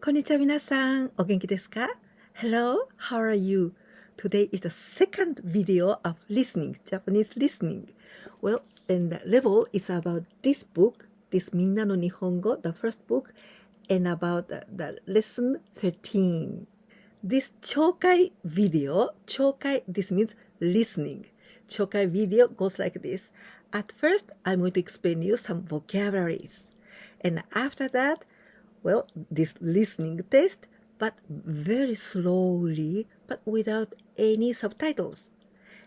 こんにちは皆さん、お元気ですか? Hello, how are you? Today is the second video of listening, Japanese listening. Well, and the level is about this book, this MINNA no Nihongo, the first book, and about the lesson 13. This chokai video, chokai, this means listening. Chokai video goes like this. At first, I'm going to explain you some vocabularies. And after that, well, this listening test, but very slowly, but without any subtitles.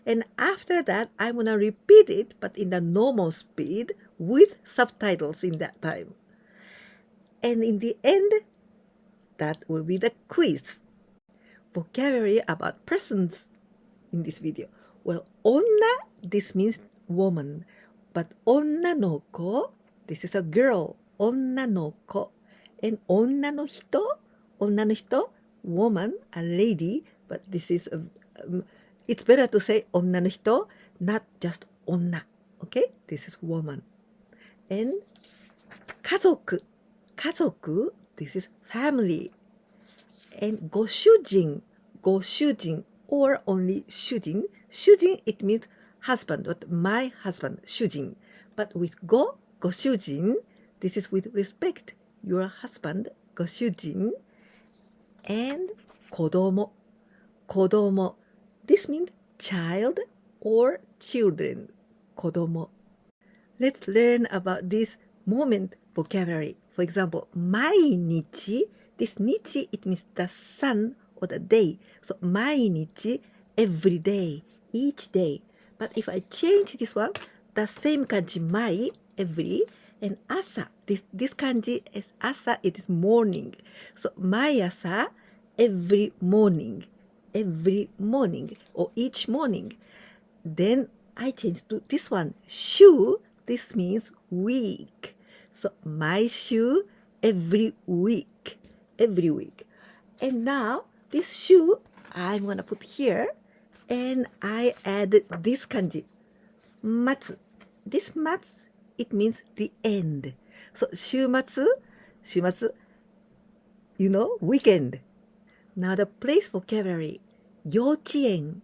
And after that, I'm going to repeat it, but in the normal speed with subtitles in that time. And in the end, that will be the quiz. Vocabulary about persons in this video. Well, onna, this means woman. But onna no ko, this is a girl. Onna no ko. And onna no hito, woman, a lady. But this is, it's better to say onna no hito, not just onna. Okay? This is woman. And kazoku, this is family. And goshujin, or only shujin. Shujin, it means husband, but my husband, shujin. But with goshujin, this is with respect. Your husband, goshujin. And kodomo, this means child or children, kodomo. Let's learn about this moment vocabulary. For example, mainichi, this nichi, it means the sun or the day. So mainichi, every day, each day. But if I change this one, the same kanji mai, every, and asa, this kanji is asa, it is morning. So maiasa, every morning, or each morning. Then I change to this one, shu, this means week. So maishu, every week. And now this shu, I'm gonna put here, and I added this kanji, matsu. This matsu, it means the end. So shumatsu, weekend. Now the place vocabulary, yochien,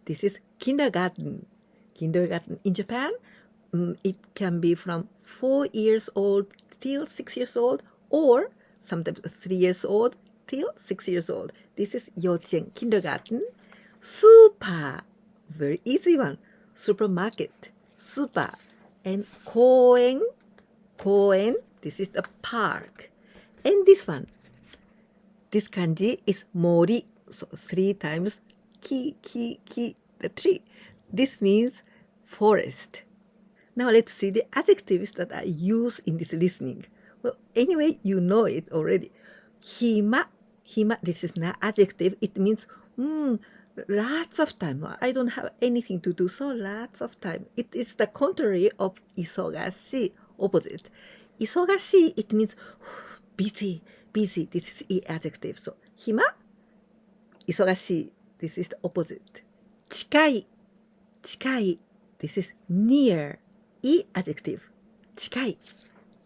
this is kindergarten. In Japan, it can be from 4 years old till 6 years old, or sometimes 3 years old till 6 years old. This is yochien, kindergarten. Super, very easy one. Supermarket, super. And koen, this is the park. And this one, this kanji is mori. So 3 times ki, the tree. This means forest. Now let's see the adjectives that I use in this listening. Well, anyway, you know it already. Hima, this is not adjective. It means lots of time. I don't have anything to do, so lots of time. It is the contrary of isogashi, opposite. Isogashi, it means busy. This is the adjective. So hima, isogashi, this is the opposite. Chikai, this is near, adjective. Chikai.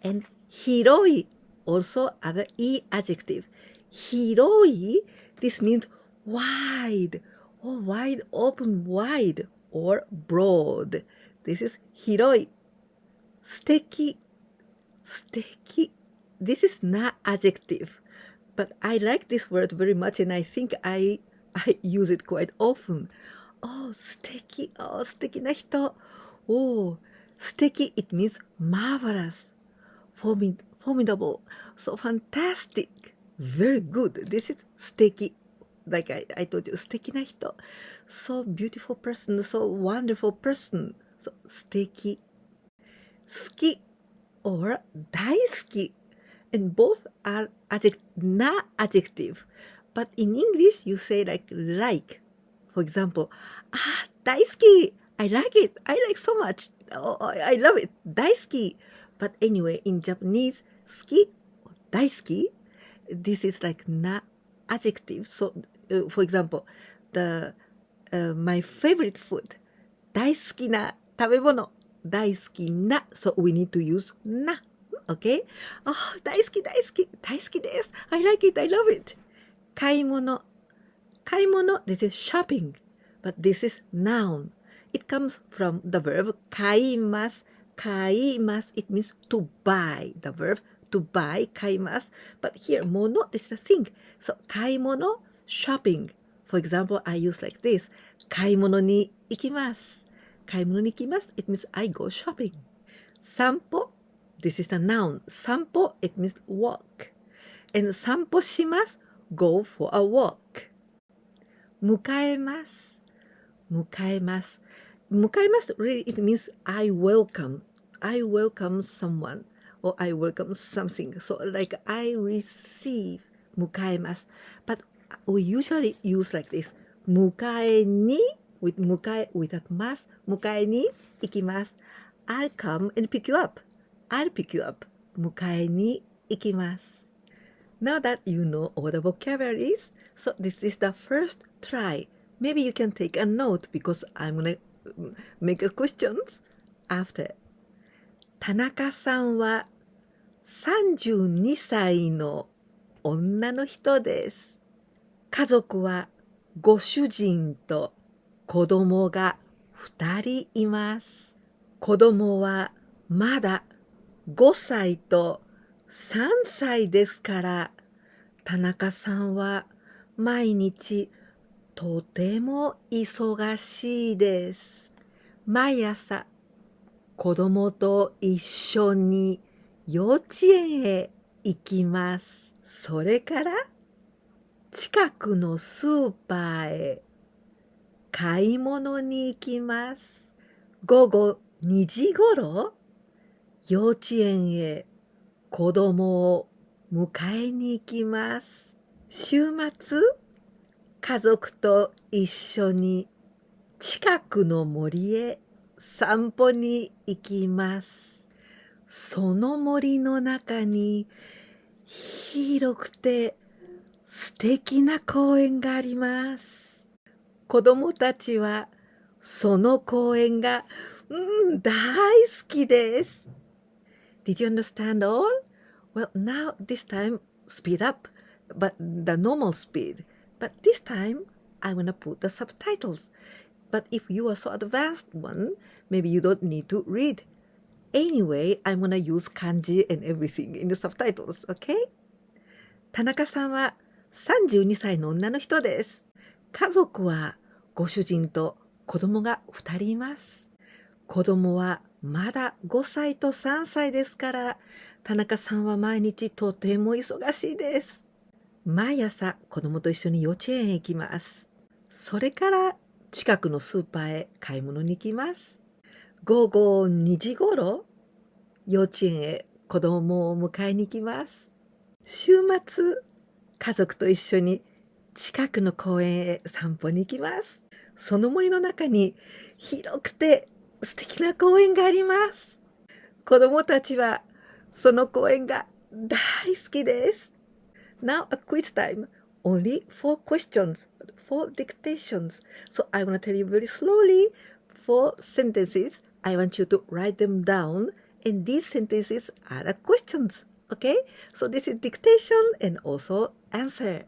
And hiroi, also other adjective. Hiroi, this means wide, or wide, open, wide, or broad. This is hiroi. Steki, this is not adjective, but I like this word very much, and I think I use it quite often. Oh, 素敵な人. Oh, 素敵, it means marvelous, formidable, so fantastic, very good. This is 素敵. Like I told you, 素敵な人. So beautiful person, so wonderful person. So 素敵. 好き or 大好き. And both are not adjective. But in English, you say like. For example, 大好き. I like it. I like so much. Oh, I love it. 大好き. But anyway, in Japanese, 好き or 大好き, this is like not adjective. So, for example, my favorite food, 大好きな食べ物, 大好きな. So we need to use な. Okay? あ、大好き大好き大好きです。I like it, I love it. 買い物。買い物 this is shopping, but this is noun. It comes from the verb 買います。買います。It means to buy. The verb to buy 買います。But here 物 this is a thing. So 買い物 shopping. For example, I use like this. 買い物に行きます。買い物に行きます。It means I go shopping. 散歩 this is the noun. 散歩 it means walk. And 散歩します go for a walk. 迎えます。迎えます。迎えます。Really, it means I welcome. I welcome someone or I welcome something. So like I receive 迎えます。But we usually use like this. 迎えに with 迎え with that ます。迎えに行きます。I'll come and pick you up. I'll pick you up. 迎えに行きます。Now that you know all the vocabularies, so this is the first try. Maybe you can take a note because I'm gonna make a questions after. 田中さんは32歳の女の人です。家族はご主人と子供が2人います。子供はまだ5歳と3歳ですから、田中さんは毎日とても忙しいです。毎朝子供と一緒に幼稚園へ行きます。それから近くのスーパーへ買い物に行きます。午後2時ごろ幼稚園へ子供を迎えに行きます。週末家族と一緒に近くの森へ散歩に行きます。その森の中に広くて素敵な公園があります。子供たちはその公園が大好きです。Did you understand all? Well, now this time speed up, but the normal speed. But this time I want to put the subtitles. But if you are so advanced one, maybe you don't need to read. Anyway, I'm gonna use kanji and everything in the subtitles, okay? 田中さんは32歳の女の人です。家族はご主人と子供が2人います。子供はまだ5歳と3歳ですから、田中さんは毎日とても忙しいです。毎朝子供と一緒に幼稚園へ行きます。それから近くのスーパーへ買い物に行きます。午後2時ごろ幼稚園へ子供を迎えに行きます。週末家族と一緒に近くの公園へ散歩に行きます。その森の中に広くて素敵な公園があります。子供たちはその公園が大好きです。Now a quiz time. Only 4 questions, 4 dictations. So I want to tell you very slowly 4 sentences. I want you to write them down. And these sentences are the questions. Okay? So this is dictation and also answer.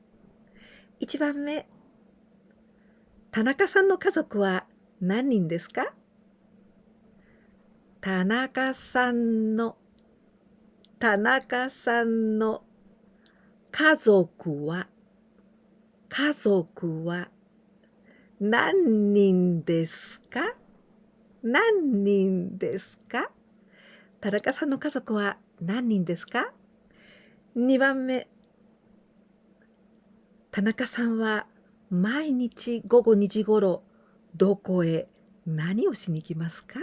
1番目。田中さんの家族は何人ですか？田中さんの家族は何人ですか？何人ですか？田中さんの家族は何人ですか？ 2 番目。田中さんは毎日午後2時ごろどこへ何をしに行きますか？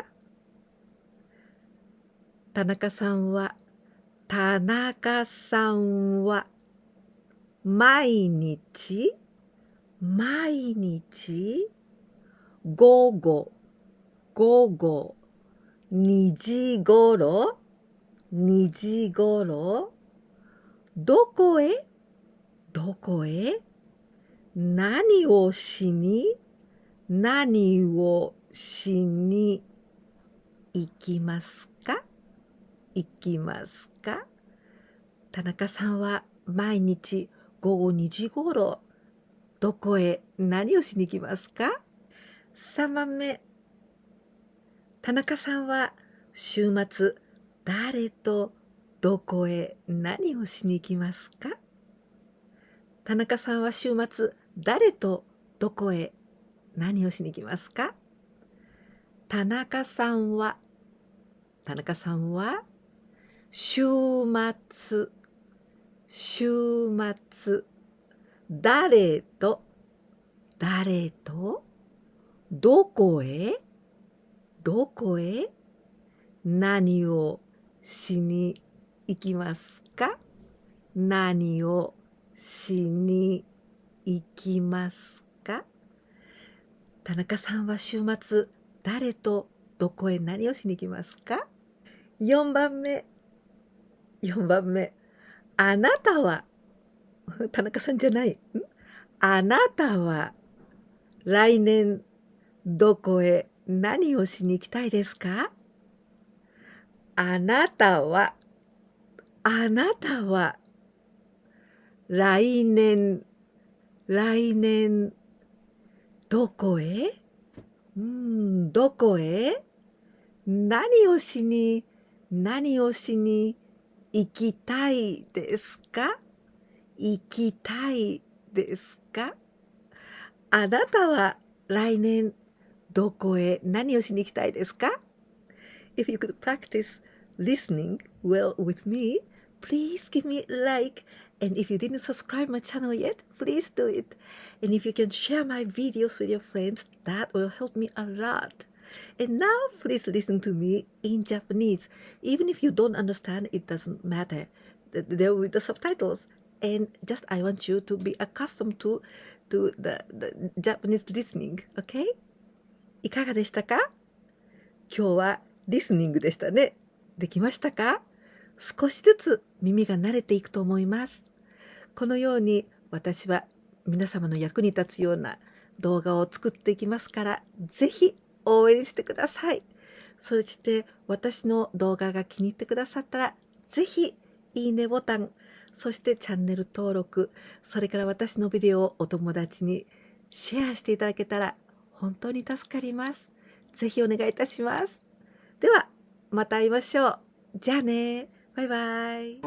田中さんは毎日午後2時ごろどこへ何をしに行きますか？行きますか？田中さんは毎日午後2時ごろ、どこへ何をしに行きますか？ 3 番目、田中さんは週末、誰とどこへ何をしに行きますか？田中さんは週末、誰とどこへ何をしに行きますか？田中さんは週末、誰とどこへ何をしに行きますか？何をしに行きますか？田中さんは週末、誰とどこへ何をしに行きますか？4番目。あなたは、田中さんじゃない。あなたは来年どこへ何をしに行きたいですか？あなたは来年どこへ何をしに行きたいですか？あなたは来年どこへ何をしに行きたいですか？ If you could practice listening well with me, please give me a like. And if you didn't subscribe my channel yet, please do it. And if you can share my videos with your friends, that will help me a lot. And now please listen to me in Japanese. Even if you don't understand, it doesn't matter. There will be the subtitles. And just I want you to be accustomed to the Japanese listening, okay? いかがでしたか？今日はリスニングでしたね。できましたか？少しずつ耳が慣れていくと思います。このように私は皆様の役に立つような動画を作っていきますから、ぜひ応援してください。そして私の動画が気に入ってくださったら、ぜひいいねボタン、そしてチャンネル登録、それから私のビデオをお友達にシェアしていただけたら本当に助かります。ぜひお願いいたします。では、また会いましょう。じゃあね。バイバイ。